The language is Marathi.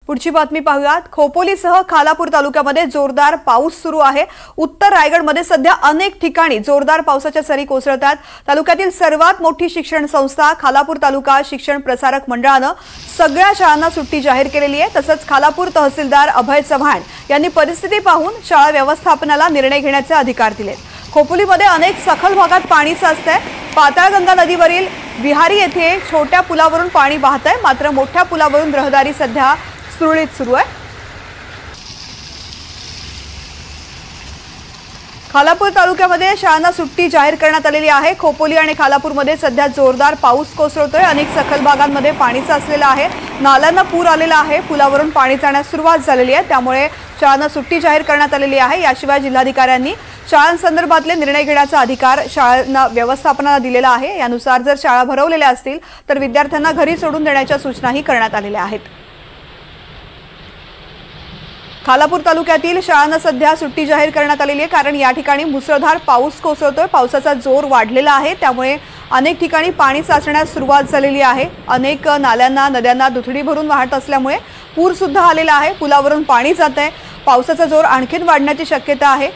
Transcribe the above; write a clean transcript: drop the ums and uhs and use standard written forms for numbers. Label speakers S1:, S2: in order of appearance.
S1: पुढची बातमी पाहूयात। खोपोलीसह खालापूर तालुक्यामध्ये जोरदार पाऊस सुरू आहे। उत्तर रायगडमध्ये सध्या अनेक ठिकाणी जोरदार पावसाच्या सरी कोसळतात। तालुक्यातील सर्वात मोठी शिक्षण संस्था खालापूर तालुका शिक्षण प्रसारक मंडळाने सगळ्या शाळांना सुट्टी जाहीर केलेली आहे। तसंच खालापूर तहसीलदार अभय चव्हाण यांनी परिस्थिती पाहून शाळा व्यवस्थापनाला निर्णय घेण्याचे अधिकार दिलेत। खोपोलीमध्ये अनेक सखल भागात पाणी साचतंय। पाताळगंगा नदीवरील विहारी येथे छोट्या पुलावरून पाणी वाहतंय, मात्र मोठ्या पुलावरून रहदारी सध्या सुरळीत सुरू आहे। खालापूर तालुक्यामध्ये शाळांना सुट्टी जाहीर करण्यात आलेली आहे। खोपोली आणि खालापूरमध्ये सध्या जोरदार पाऊस कोसळतोय। अनेक सखल भागांमध्ये पाणी साचलेलं आहे। नाल्यांना पूर आलेला आहे। पुलावरून पाणी जाण्यास सुरुवात झालेली आहे, त्यामुळे शाळांना सुट्टी जाहीर करण्यात आलेली आहे। याशिवाय जिल्हाधिकाऱ्यांनी शाळांसंदर्भातले निर्णय घेण्याचा अधिकार शाळांना व्यवस्थापनाला दिलेला आहे। यानुसार जर शाळा भरवलेल्या असतील तर विद्यार्थ्यांना घरी सोडून देण्याच्या सूचनाही करण्यात आलेल्या आहेत। खालापूर तालुक्यातील शाळांना सध्या सुट्टी जाहीर करण्यात आलेली आहे, कारण या ठिकाणी मुसळधार पाऊस कोसळतोय। पावसाचा जोर वाढलेला आहे, त्यामुळे अनेक ठिकाणी पाणी साचण्यास सुरुवात झालेली आहे। अनेक नाल्यांना नद्यांना दुथडी भरून वाहत असल्यामुळे पूर सुद्धा आलेला आहे। पुलावरून पाणी जातंय। पावसाचा जोर आणखीन वाढण्याची शक्यता आहे।